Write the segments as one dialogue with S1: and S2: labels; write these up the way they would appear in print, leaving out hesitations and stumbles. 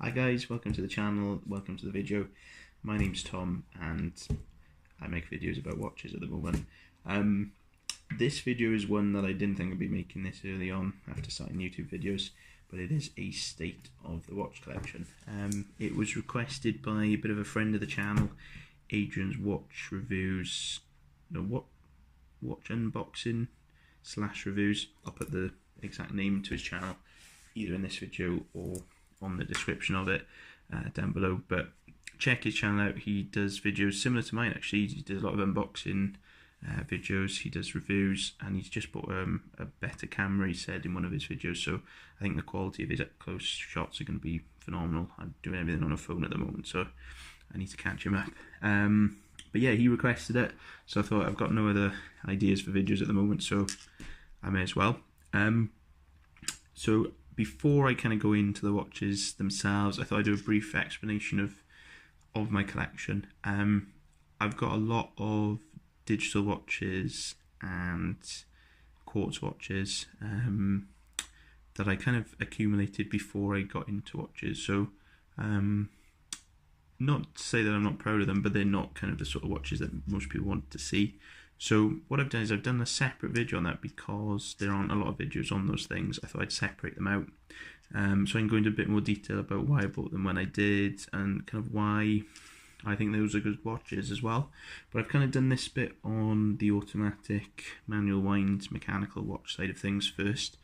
S1: Hi guys, welcome to the channel, welcome to the video. My name's Tom and I make videos about watches at the moment. This video is one that I didn't think I'd be making this early on after starting YouTube videos, but it is a state of the watch collection. It was requested by a bit of a friend of the channel, Adrian's Watch Reviews, watch unboxing / reviews. I'll put the exact name to his channel either in this video or on the description of it down below, but check his channel out. He does videos similar to mine actually. He does a lot of unboxing videos, he does reviews, and he's just bought a better camera, he said in one of his videos, so I think the quality of his up close shots are going to be phenomenal. I'm doing everything on a phone at the moment, so I need to catch him up. But yeah, he requested it, so I thought I've got no other ideas for videos at the moment, so I may as well. So before I kind of go into the watches themselves, I thought I'd do a brief explanation of my collection. I've got a lot of digital watches and quartz watches that I kind of accumulated before I got into watches. So not to say that I'm not proud of them, but they're not kind of the sort of watches that most people want to see. So what I've done is I've done a separate video on that because there aren't a lot of videos on those things. I thought I'd separate them out. So I can go into a bit more detail about why I bought them when I did and kind of why I think those are good watches as well. But I've kind of done this bit on the automatic, manual wind, mechanical watch side of things first,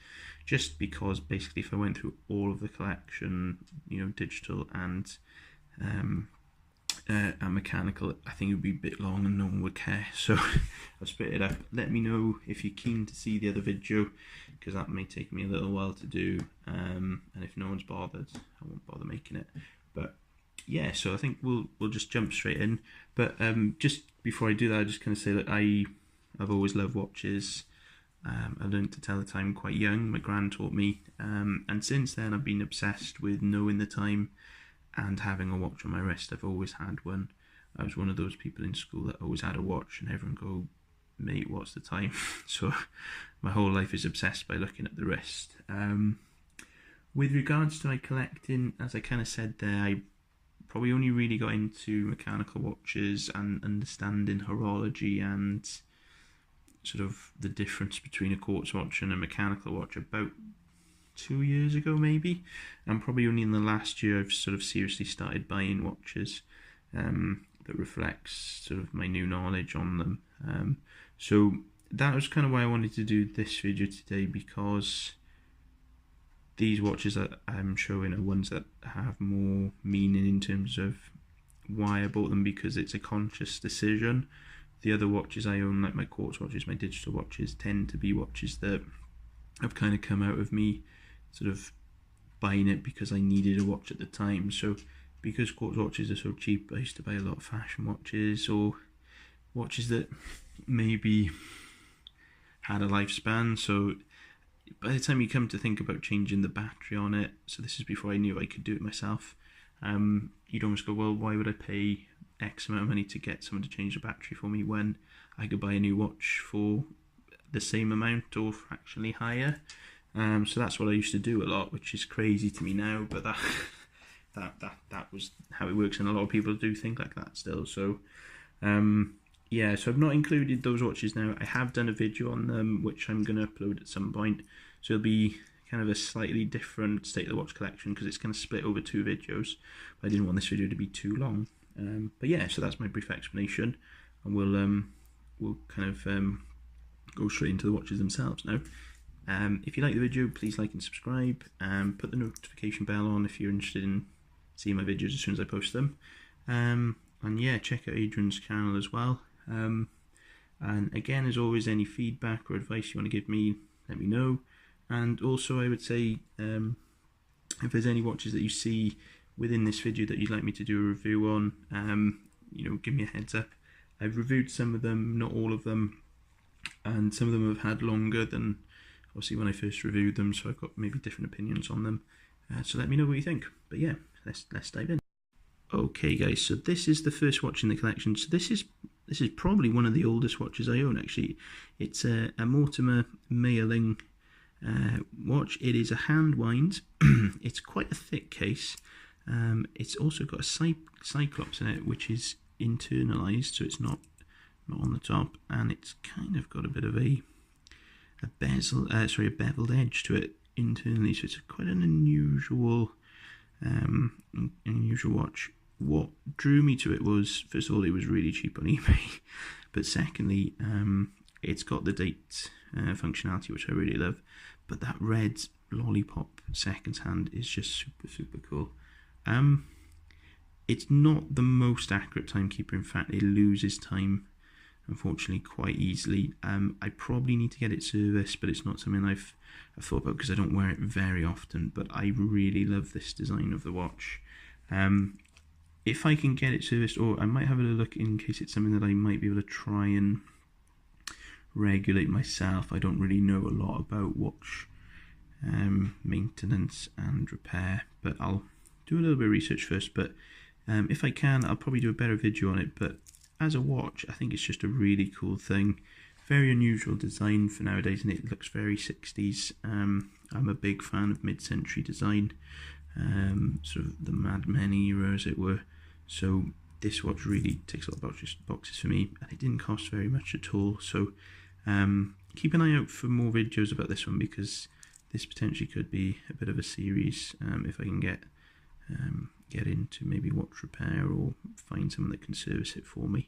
S1: just because basically if I went through all of the collection, you know, digital and mechanical, I think it would be a bit long and no one would care, so I've split it up. Let me know if you're keen to see the other video, because that may take me a little while to do, and if no one's bothered, I won't bother making it. But yeah, so I think we'll just jump straight in. But just before I do that, I just kind of say that I've always loved watches. I learned to tell the time quite young. My gran taught me, and since then I've been obsessed with knowing the time and having a watch on my wrist. I've always had one. I was one of those people in school that always had a watch, and everyone go, mate, what's the time? So my whole life is obsessed by looking at the wrist. With regards to my collecting, as I kind of said there, I probably only really got into mechanical watches and understanding horology and sort of the difference between a quartz watch and a mechanical watch about 2 years ago maybe, and probably only in the last year I've sort of seriously started buying watches that reflects sort of my new knowledge on them. So that was kind of why I wanted to do this video today, because these watches that I'm showing are ones that have more meaning in terms of why I bought them, because it's a conscious decision. The other watches I own, like my quartz watches, my digital watches, tend to be watches that have kind of come out of me sort of buying it because I needed a watch at the time. So because quartz watches are so cheap, I used to buy a lot of fashion watches or watches that maybe had a lifespan. So by the time you come to think about changing the battery on it, so this is before I knew I could do it myself, you'd almost go, well, why would I pay X amount of money to get someone to change the battery for me when I could buy a new watch for the same amount or fractionally higher? So that's what I used to do a lot, which is crazy to me now, but that was how it works, and a lot of people do think like that still. So yeah, so I've not included those watches now. I have done a video on them, which I'm going to upload at some point, so it'll be kind of a slightly different state of the watch collection because it's kind of split over 2 videos. But I didn't want this video to be too long. But yeah, so that's my brief explanation, and we'll kind of go straight into the watches themselves now. If you like the video, please like and subscribe, and put the notification bell on if you're interested in seeing my videos as soon as I post them. And yeah, check out Adrian's channel as well. And again, as always, any feedback or advice you want to give me, let me know. And also I would say, if there's any watches that you see within this video that you'd like me to do a review on, you know, give me a heads up. I've reviewed some of them, not all of them, and some of them have had longer than obviously when I first reviewed them, so I've got maybe different opinions on them. So let me know what you think. But yeah, let's dive in. Okay guys, so this is the first watch in the collection. So this is probably one of the oldest watches I own actually. It's a Mortima Mayerling watch. It is a hand wind. It's quite a thick case. It's also got a cyclops in it, which is internalized, so it's not on the top, and it's kind of got a bit of a beveled edge to it internally, so it's quite an unusual watch. What drew me to it was, first of all, it was really cheap on eBay, but secondly, it's got the date functionality, which I really love, but that red lollipop seconds hand is just super cool. It's not the most accurate timekeeper. In fact, it loses time, unfortunately, quite easily. I probably need to get it serviced, but it's not something I've thought about because I don't wear it very often, but I really love this design of the watch. If I can get it serviced, or I might have a look in case it's something that I might be able to try and regulate myself. I don't really know a lot about watch maintenance and repair, but I'll do a little bit of research first. But if I can, I'll probably do a better video on it. But as a watch, I think it's just a really cool thing. Very unusual design for nowadays, and it looks very 60s. I'm a big fan of mid-century design, sort of the Mad Men era, as it were. So this watch really ticks a lot of boxes for me, and it didn't cost very much at all. So keep an eye out for more videos about this one, because this potentially could be a bit of a series if I can get into maybe watch repair or find someone that can service it for me.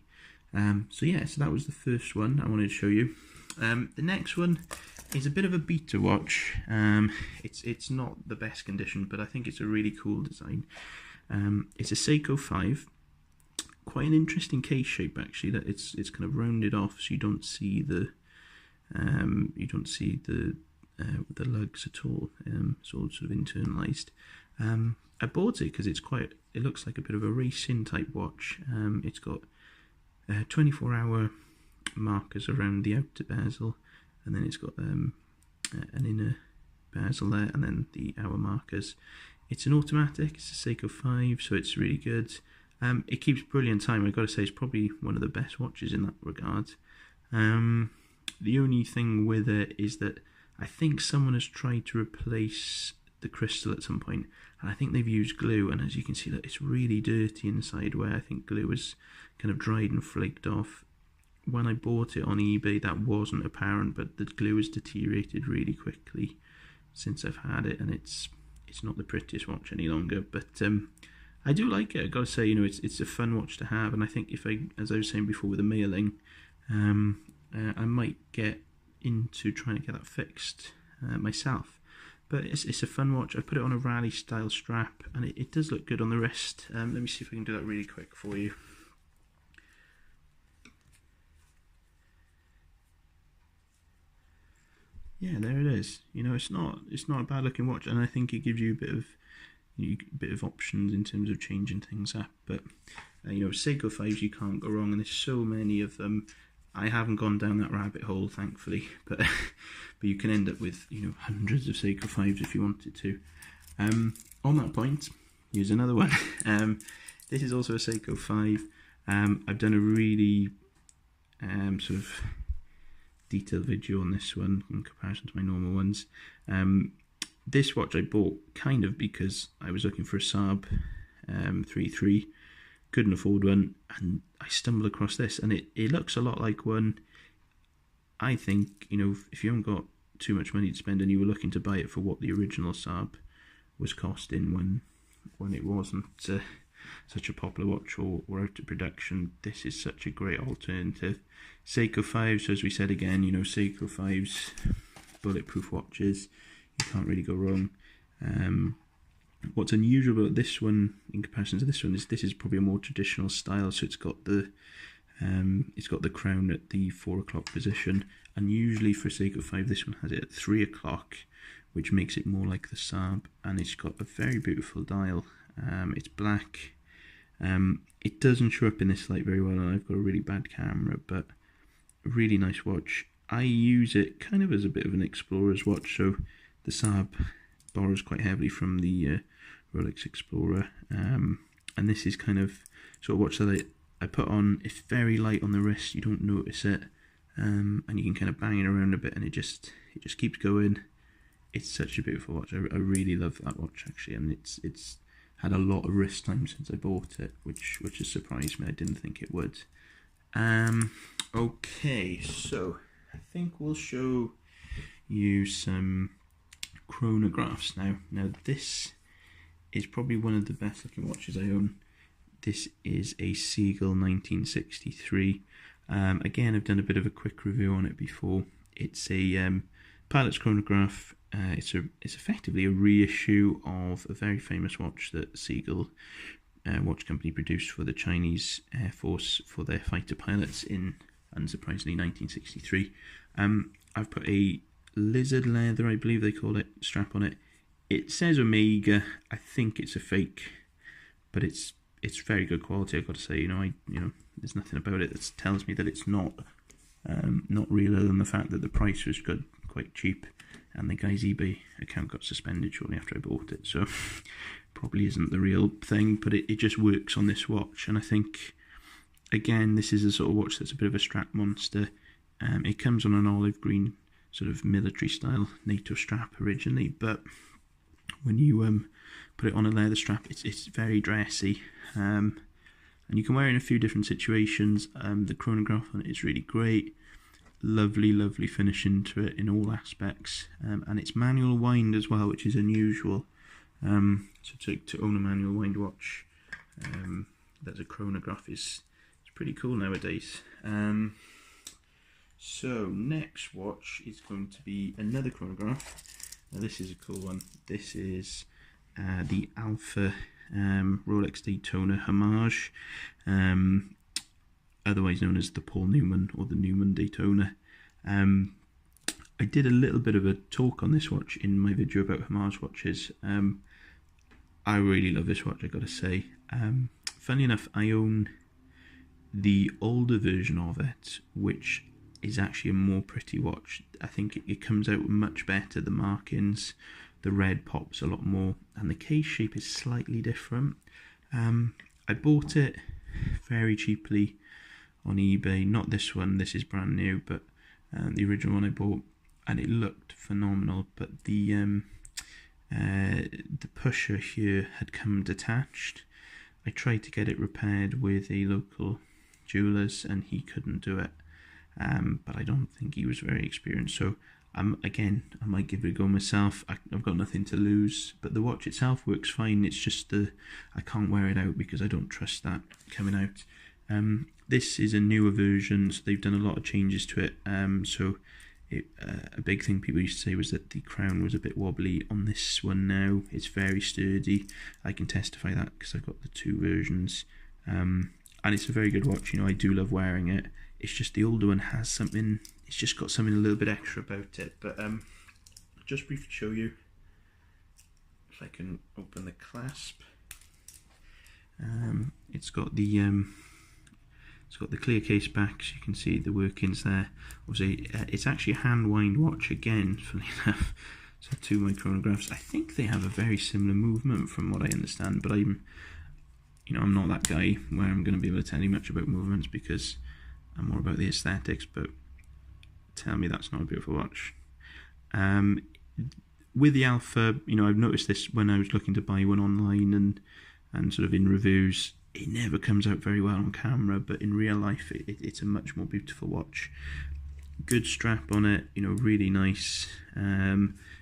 S1: So that was the first one I wanted to show you. The next one is a bit of a beta watch. It's not the best condition, but I think it's a really cool design. It's a Seiko 5. Quite an interesting case shape, actually. That it's kind of rounded off, so you don't see the lugs at all. It's all sort of internalized. I bought it because it looks like a bit of a racing type watch. It's got 24-hour markers around the outer bezel, and then it's got an inner bezel there, and then the hour markers. It's an automatic. It's a Seiko 5, so it's really good. It keeps brilliant time. I've got to say, it's probably one of the best watches in that regard. The only thing with it is that I think someone has tried to replace the crystal at some point, and I think they've used glue, and as you can see, that it's really dirty inside, where I think glue was kind of dried and flaked off. When I bought it on eBay, that wasn't apparent, but the glue has deteriorated really quickly since I've had it, and it's not the prettiest watch any longer. But I do like it. I've got to say, it's a fun watch to have, and I think as I was saying before with the Mayerling, I might get into trying to get that fixed myself. But it's a fun watch. I put it on a rally style strap, and it does look good on the wrist. Let me see if I can do that really quick for you. Yeah, there it is. It's not a bad looking watch, and I think it gives you a bit of options in terms of changing things up. But Seiko 5s, you can't go wrong, and there's so many of them. I haven't gone down that rabbit hole, thankfully, but you can end up with hundreds of Seiko 5s if you wanted to. On that point, here's another one. This is also a Seiko 5. I've done a really sort of detailed video on this one in comparison to my normal ones. This watch I bought kind of because I was looking for a Saab 3.3, couldn't afford one, and I stumbled across this, and it looks a lot like one. I think, if you haven't got too much money to spend and you were looking to buy it for what the original Saab was costing when it wasn't such a popular watch or out of production, this is such a great alternative. Seiko 5s, so as we said again, Seiko 5s, bulletproof watches, you can't really go wrong. What's unusual about this one in comparison to this one is this is probably a more traditional style, so it's got the crown at the 4 o'clock position, and usually for Seiko 5 this one has it at 3 o'clock, which makes it more like the Saab, and it's got a very beautiful dial. It's black. It doesn't show up in this light very well, and I've got a really bad camera, but a really nice watch. I use it kind of as a bit of an explorer's watch, so the Saab borrows quite heavily from the Rolex Explorer, and this is kind of sort of watch that I put on. It's very light on the wrist, you don't notice it, and you can kind of bang it around a bit, and it just keeps going. It's such a beautiful watch. I really love that watch, actually, and it's had a lot of wrist time since I bought it, which has surprised me. I didn't think it would. Okay, so I think we'll show you some chronographs now. Now this is probably one of the best looking watches I own. This is a Seagull 1963. Again, I've done a bit of a quick review on it before. It's a pilot's chronograph. It's effectively a reissue of a very famous watch that Seagull watch company produced for the Chinese Air Force for their fighter pilots in, unsurprisingly, 1963. I've put a lizard leather, I believe they call it, strap on it. It says Omega. I think it's a fake, but it's very good quality. I've got to say, there's nothing about it that tells me that it's not real, other than the fact that the price was good, quite cheap, and the guy's eBay account got suspended shortly after I bought it. So probably isn't the real thing, but it just works on this watch. And I think, again, this is a sort of watch that's a bit of a strap monster. It comes on an olive green sort of military style NATO strap originally, but when you put it on a leather strap, it's very dressy, and you can wear it in a few different situations. The chronograph on it is really great, lovely finish into it in all aspects, and it's manual wind as well, which is unusual. So to own a manual wind watch that's a chronograph is pretty cool nowadays. So next watch is going to be another chronograph. Now this is a cool one. This is the Alpha Rolex Daytona homage, otherwise known as the Paul Newman or the Newman Daytona. I did a little bit of a talk on this watch in my video about homage watches. I really love this watch, I gotta say. Funny enough, I own the older version of it, which is actually a more pretty watch. I think it comes out much better. The markings, the red pops a lot more, and the case shape is slightly different. I bought it very cheaply on eBay. Not this one, this is brand new, but the original one I bought, and it looked phenomenal. But the pusher here had come detached. I tried to get it repaired with a local jeweller's, and he couldn't do it. But I don't think he was very experienced, so again, I might give it a go myself. I've got nothing to lose, but the watch itself works fine. It's just I can't wear it out because I don't trust that coming out. This is a newer version, so they've done a lot of changes to it. A big thing people used to say was that the crown was a bit wobbly. On this one now, it's very sturdy. I can testify that because I've got the two versions, and it's a very good watch. I do love wearing it. It's just the older one has something, it's just got something a little bit extra about it. But just briefly show you, if I can open the clasp. It's got the clear case back, so you can see the workings there. Obviously, it's actually a hand wind watch again, funny enough. So two my chronographs. I think they have a very similar movement from what I understand, but I'm not that guy where I'm going to be able to tell you much about movements because I'm more about the aesthetics, but tell me that's not a beautiful watch. With the Alpha, I've noticed this when I was looking to buy one online and sort of in reviews, it never comes out very well on camera, but in real life it's a much more beautiful watch. Good strap on it, really nice,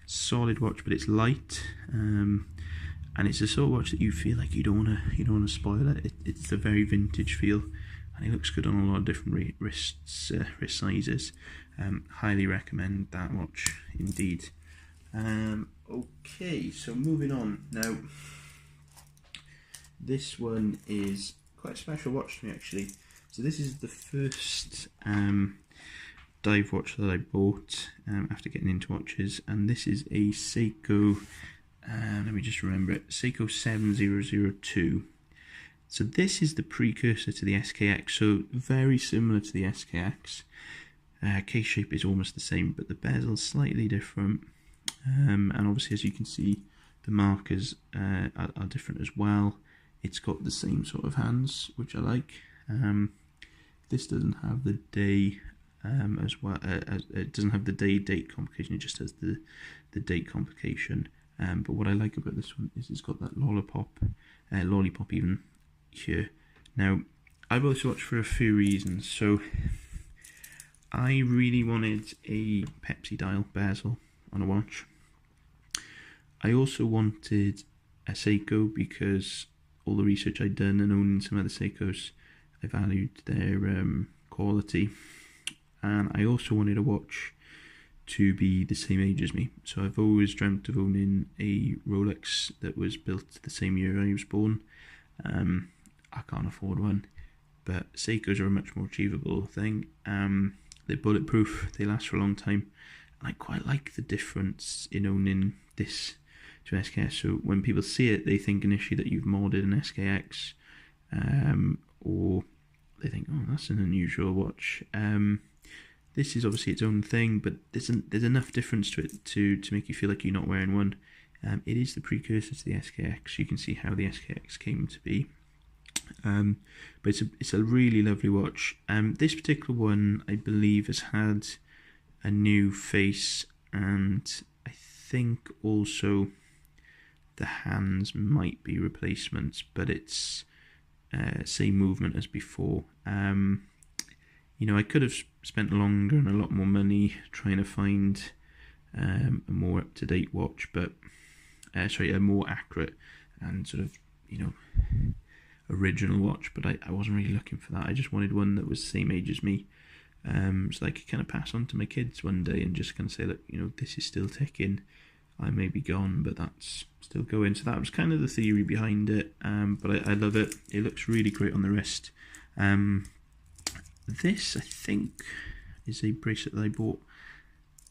S1: solid watch, but it's light, and it's a sort of watch that you feel like you don't want to spoil it. It's a very vintage feel. And it looks good on a lot of different wrist sizes. Highly recommend that watch indeed. Okay, so moving on now. This one is quite a special watch to me actually. So this is the first dive watch that I bought after getting into watches, and this is a Seiko. Let me just remember it. Seiko 7002. So this is the precursor to the SKX, so very similar to the SKX. Case shape is almost the same, but the bezel's slightly different. And obviously, as you can see, the markers are different as well. It's got the same sort of hands, which I like. This doesn't have the day as well. It doesn't have the date complication. It just has the date complication. But what I like about this one is it's got that lollipop even here. Now, I bought this watch for a few reasons. So, I really wanted a Pepsi dial bezel on a watch. I also wanted a Seiko because all the research I'd done and owning some other Seikos, I valued their quality. And I also wanted a watch to be the same age as me. So I've always dreamt of owning a Rolex that was built the same year I was born. I can't afford one, but Seikos are a much more achievable thing. They're bulletproof, they last for a long time, and I quite like the difference in owning this to an SKX. So when people see it, they think initially that you've modded an SKX, or they think, oh, that's an unusual watch. This is obviously its own thing, but there's enough difference to it to make you feel like you're not wearing one. It is the precursor to the SKX. You can see how the SKX came to be. But it's a really lovely watch. This particular one, I believe, has had a new face, and I think also the hands might be replacements, but it's same movement as before. I could have spent longer and a lot more money trying to find a more up-to-date watch, but a more accurate and sort of original watch, but I wasn't really looking for that. I just wanted one that was the same age as me, so I could kind of pass on to my kids one day and just kind of say, look, this is still ticking. I may be gone, but that's still going. So that was kind of the theory behind it, but I love it. It looks really great on the wrist. This, I think, is a bracelet that I bought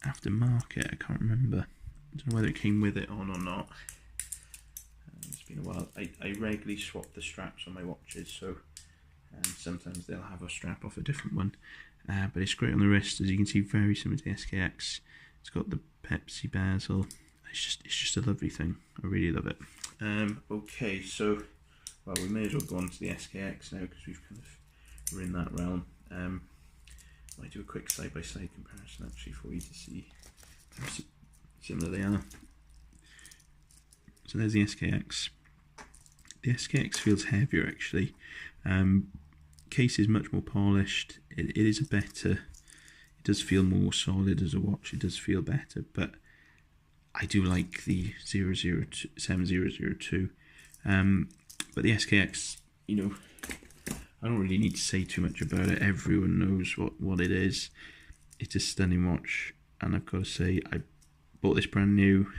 S1: aftermarket. I can't remember. I don't know whether it came with it on or not. It's been a while. I regularly swap the straps on my watches, so sometimes they'll have a strap off a different one. But it's great on the wrist, as you can see, very similar to the SKX. It's got the Pepsi bezel. It's just a lovely thing. I really love it. Okay, so we may as well go on to the SKX now because we're in that realm. I might do a quick side-by-side comparison actually for you to see how similar they are. So there's the SKX. The SKX feels heavier actually. Case is much more polished. It is better. It does feel more solid as a watch. It does feel better, but I do like the 7002. But the SKX, I don't really need to say too much about it. Everyone knows what it is. It's a stunning watch, and I've got to say, I bought this brand new.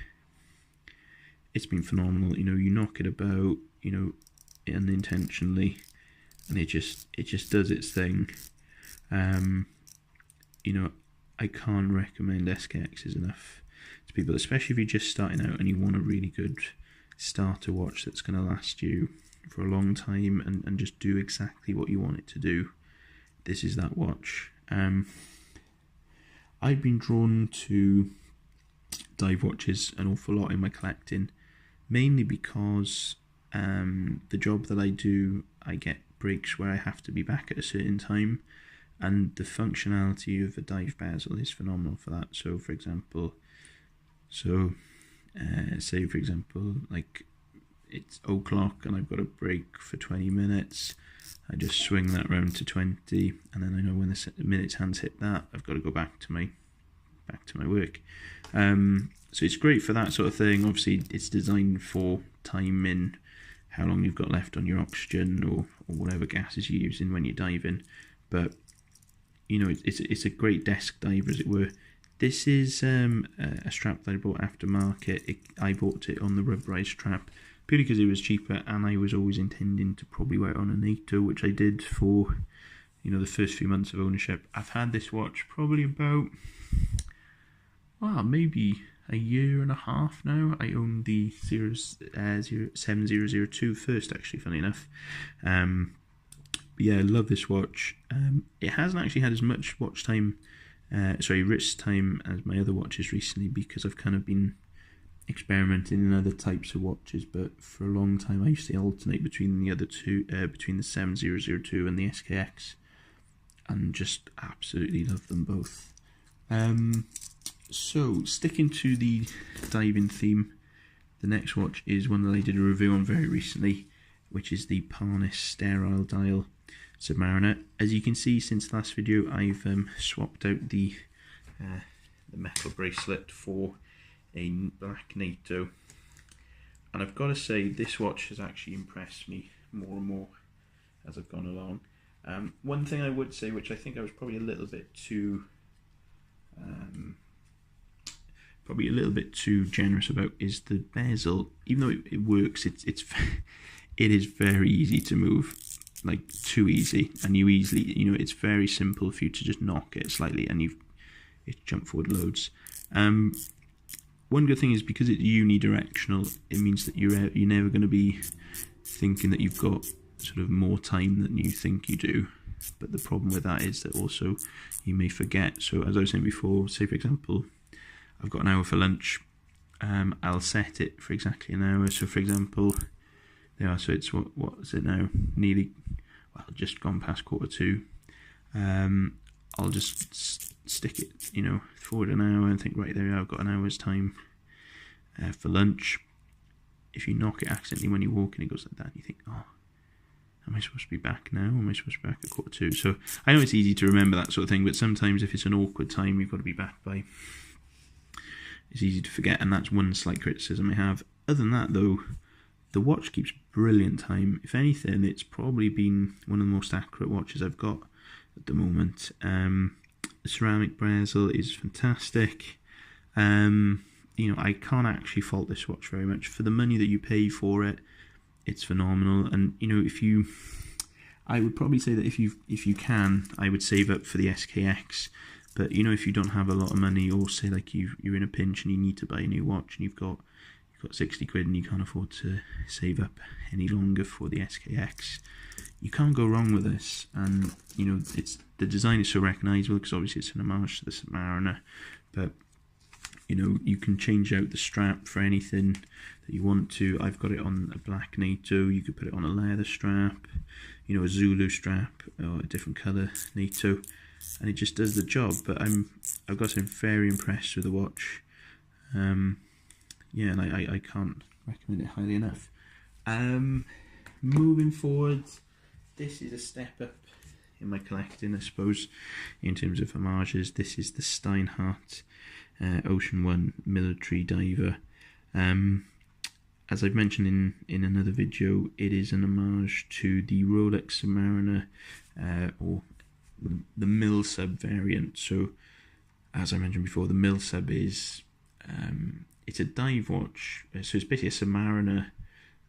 S1: It's been phenomenal. You knock it about, unintentionally, and it just does its thing. I can't recommend SKXs enough to people, especially if you're just starting out and you want a really good starter watch that's going to last you for a long time and just do exactly what you want it to do. This is that watch. I've been drawn to dive watches an awful lot in my collecting, mainly because the job that I do, I get breaks where I have to be back at a certain time, and the functionality of a dive bezel is phenomenal for that. So for example, like it's 0:00 and I've got a break for 20 minutes, I just swing that round to 20, and then I know when the minutes hands hit that, I've got to go back to my work. So it's great for that sort of thing. Obviously it's designed for timing how long you've got left on your oxygen or whatever gases you're using when you're diving, but it's a great desk diver, as it were. This is a strap that I bought aftermarket. I bought it on the rubberized strap purely because it was cheaper, and I was always intending to probably wear it on a NATO, which I did for the first few months of ownership. I've had this watch probably about maybe a year and a half now. I owned the 7002 first, actually, funny enough. But yeah, I love this watch. It hasn't actually had as much wrist time as my other watches recently, because I've kind of been experimenting in other types of watches. But for a long time I used to alternate between the other two, between the 7002 and the SKX, and just absolutely love them both. So sticking to the diving theme, The next watch is one that I did a review on very recently, which is the Parnis Sterile Dial Submariner. As you can see, since the last video, I've swapped out the metal bracelet for a black NATO, and I've got to say this watch has actually impressed me more and more as I've gone along. One thing I would say, which I think I was probably a little bit too generous about, is the bezel. Even though it works, it is very easy to move, like too easy, and you easily, it's very simple for you to just knock it slightly and it's jump forward loads. One good thing is, because it's unidirectional, it means that you're never going to be thinking that you've got sort of more time than you think you do. But the problem with that is that also you may forget. So as I was saying before, say for example, I've got an hour for lunch, I'll set it for exactly an hour. So for example, there are, so it's what is it now? Nearly, well, just gone past 1:45. I'll just stick it, forward an hour and think, right, there we are, I've got an hour's time for lunch. If you knock it accidentally when you walk and it goes like that, you think, oh, am I supposed to be back now? Am I supposed to be back at 1:45? So I know it's easy to remember that sort of thing, but sometimes if it's an awkward time, you've got to be back by, it's easy to forget, and that's one slight criticism I have. Other than that though, the watch keeps brilliant time. If anything, it's probably been one of the most accurate watches I've got at the moment. The ceramic bezel is fantastic. I can't actually fault this watch very much. For the money that you pay for it, it's phenomenal. And I would probably say that if you can, I would save up for the SKX. But if you don't have a lot of money, or say like you're in a pinch and you need to buy a new watch and you've got 60 quid and you can't afford to save up any longer for the SKX, you can't go wrong with this. And the design is so recognisable, because obviously it's an homage to the Submariner, but you can change out the strap for anything that you want to. I've got it on a black NATO. You could put it on a leather strap, a Zulu strap, or a different colour NATO, and it just does the job. But I've got to say, I'm very impressed with the watch. Yeah, and I can't recommend it highly enough. Moving forward, this is a step up in my collecting, I suppose, in terms of homages. This is the Steinhart Ocean One military diver. As I've mentioned in another video, it is an homage to the Rolex Submariner, or the Mil Sub variant. So, as I mentioned before, the Mil Sub is it's a dive watch. So it's basically a Submariner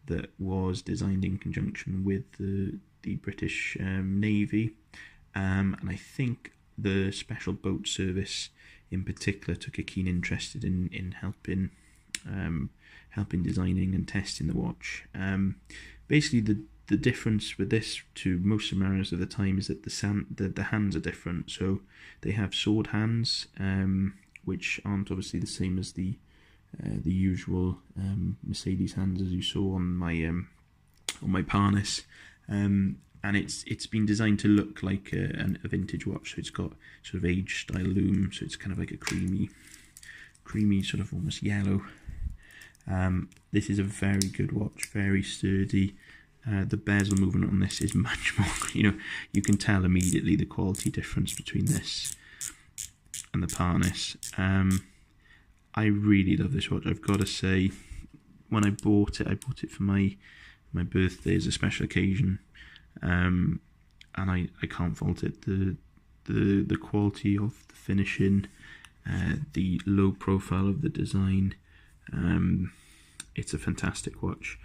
S1: that was designed in conjunction with the British Navy, and I think the Special Boat Service in particular took a keen interest in helping designing and testing the watch. Basically, the difference with this to most Submariners of the time is that the hands are different. So they have sword hands, which aren't obviously the same as the usual Mercedes hands, as you saw on my Parnis, and it's been designed to look like a vintage watch. So it's got sort of age style loom, so it's kind of like a creamy sort of almost yellow. This is a very good watch, very sturdy. The bezel movement on this is much more, you can tell immediately the quality difference between this and the Parnis. I really love this watch. I've got to say, when I bought it for my birthday as a special occasion, and I can't fault it. The quality of the finishing, the low profile of the design, it's a fantastic watch.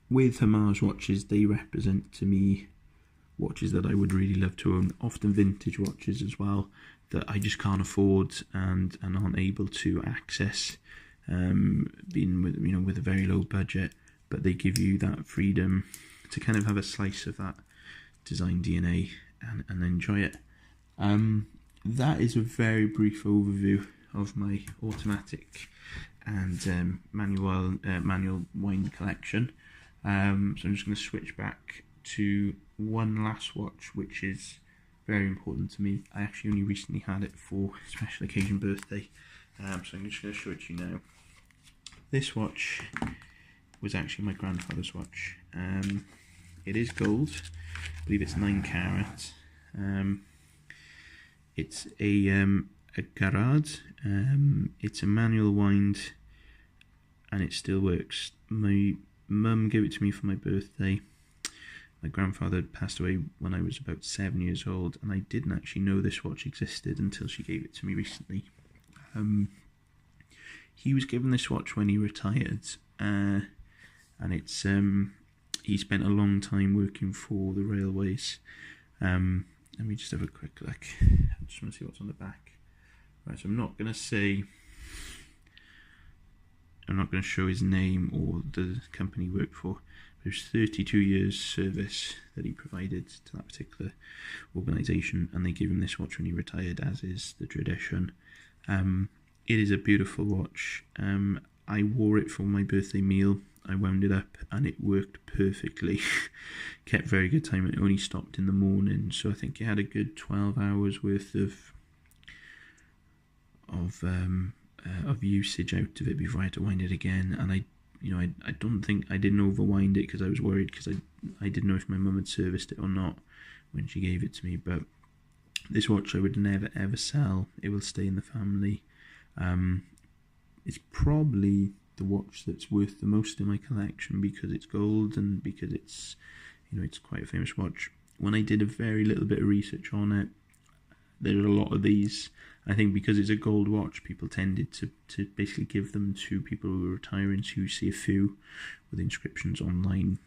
S1: With homage watches, they represent to me watches that I would really love to own, often vintage watches as well, that I just can't afford and aren't able to access, being with a very low budget, but they give you that freedom to kind of have a slice of that design DNA and enjoy it. That is a very brief overview of my automatic and manual wind collection. So I'm just going to switch back to one last watch, which is very important to me. I actually only recently had it for special occasion birthday, so I'm just going to show it to you now. this watch was actually my grandfather's watch. It is gold, I believe it's 9 carat. It's a Garrard. It's a manual wind, and it still works. My mum gave it to me for my birthday. My grandfather had passed away when I was about 7 years old, and I didn't actually know this watch existed until she gave it to me recently. He was given this watch when he retired, and it's he spent a long time working for the railways. Let me just have a quick look. I just want to see what's on the back. Right, so I'm not going to show his name or the company he worked for. There's 32 years service that he provided to that particular organisation, and they gave him this watch when he retired, as is the tradition. It is a beautiful watch. I wore it for my birthday meal. I wound it up and it worked perfectly. Kept very good time. It only stopped in the morning, so I think it had a good 12 hours worth of usage out of it before I had to wind it again. And I don't think I didn't overwind it because I was worried, because I didn't know if my mum had serviced it or not when she gave it to me. But this watch I would never ever sell. It will stay in the family. It's probably the watch that's worth the most in my collection because it's gold and because it's quite a famous watch. When I did a very little bit of research on it, there are a lot of these. I think because it's a gold watch, people tended to basically give them to people who were retiring, so you see a few with inscriptions online.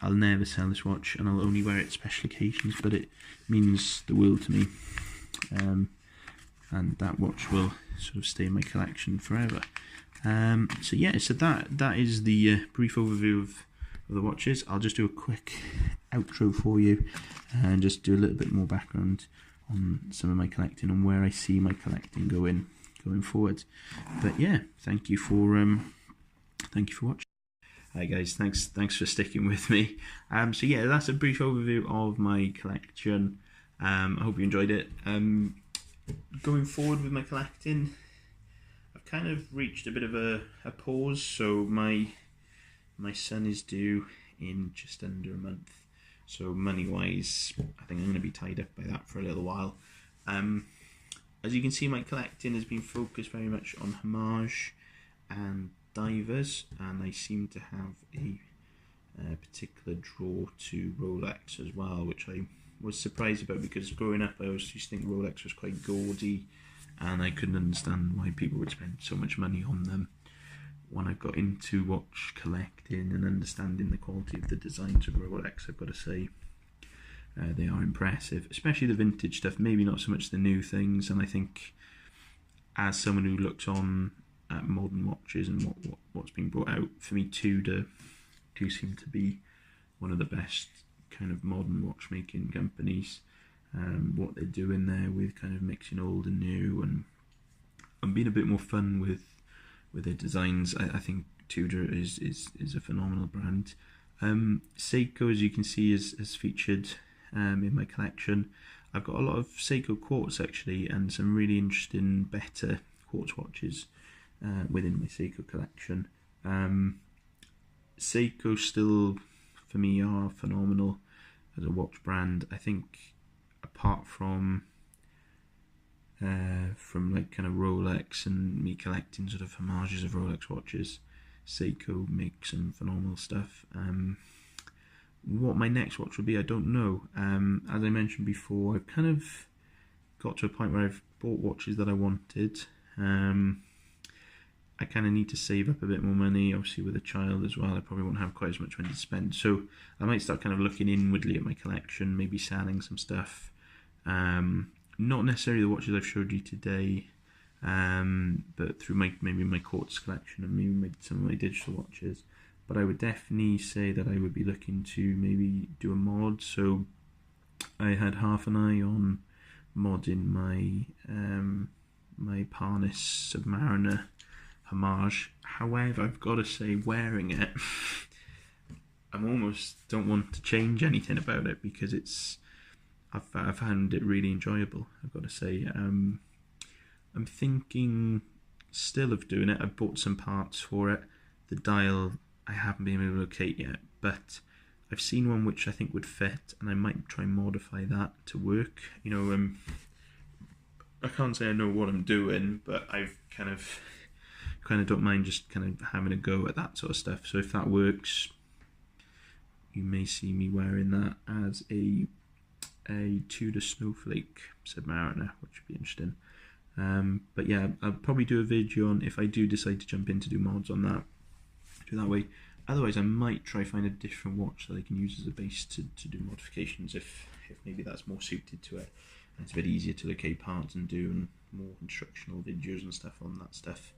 S1: I'll never sell this watch, and I'll only wear it at special occasions, but it means the world to me. And that watch will sort of stay in my collection forever. So that is the brief overview of the watches. I'll just do a quick outro for you and just do a little bit more background on some of my collecting and where I see my collecting going forward. But yeah, thank you for watching. Hi guys, thanks for sticking with me. So yeah, that's a brief overview of my collection. I hope you enjoyed it. Going forward with my collecting, I've kind of reached a bit of a pause. So my son is due in just under a month. So money-wise, I think I'm going to be tied up by that for a little while. As you can see, my collecting has been focused very much on homage and divers, and I seem to have a particular draw to Rolex as well, which I was surprised about because growing up I always used to think Rolex was quite gaudy, and I couldn't understand why people would spend so much money on them. When I got into watch collecting and understanding the quality of the designs of Rolex, I've got to say they are impressive, especially the vintage stuff, maybe not so much the new things. And I think as someone who looks on at modern watches and what's being brought out, for me Tudor do seem to be one of the best kind of modern watchmaking companies. What they're doing there with kind of mixing old and new and being a bit more fun with their designs. I think Tudor is a phenomenal brand. Seiko, as you can see, is featured in my collection. I've got a lot of Seiko quartz actually, and some really interesting better quartz watches within my Seiko collection. Seiko still, for me, are phenomenal as a watch brand. I think apart from like kind of Rolex and me collecting sort of homages of Rolex watches, Seiko makes some phenomenal stuff. What my next watch will be, I don't know. As I mentioned before, I've kind of got to a point where I've bought watches that I wanted. I kind of need to save up a bit more money, obviously with a child as well. I probably won't have quite as much money to spend, so I might start kind of looking inwardly at my collection, maybe selling some stuff. Not necessarily the watches I've showed you today, but through maybe my quartz collection and maybe some of my digital watches. But I would definitely say that I would be looking to maybe do a mod. So I had half an eye on modding my my Parnis Submariner homage. However, I've got to say, wearing it, I almost don't want to change anything about it because I've found it really enjoyable, I've got to say. I'm thinking still of doing it. I bought some parts for it. The dial I haven't been able to locate yet, but I've seen one which I think would fit, and I might try and modify that to work. You know, I can't say I know what I'm doing, but I've kind of don't mind just kind of having a go at that sort of stuff. So if that works, you may see me wearing that as a Tudor Snowflake Submariner, which would be interesting. But yeah, I'll probably do a video on, if I do decide to jump in to do mods on that, do that way. Otherwise I might try find a different watch that I can use as a base to do modifications if maybe that's more suited to it, and it's a bit easier to locate parts and do, and more instructional videos and stuff on that stuff.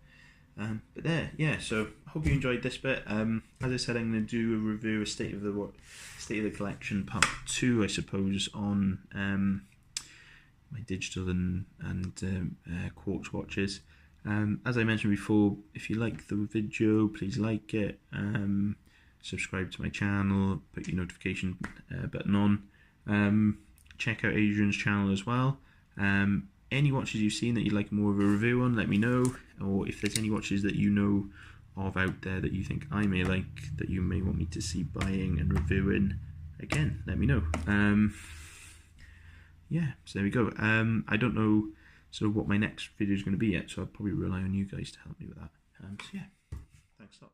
S1: But there, yeah, so I hope you enjoyed this bit. As I said, I'm going to do a review, a state of the collection part 2, I suppose, on my digital and quartz watches. As I mentioned before, if you like the video, please like it, subscribe to my channel, put your notification button on, check out Adrian's channel as well. Any watches you've seen that you'd like more of a review on, let me know. Or if there's any watches that you know of out there that you think I may like, that you may want me to see buying and reviewing, again, let me know. Yeah, so there we go. I don't know sort of what my next video is going to be yet, so I'll probably rely on you guys to help me with that. So yeah, thanks a lot.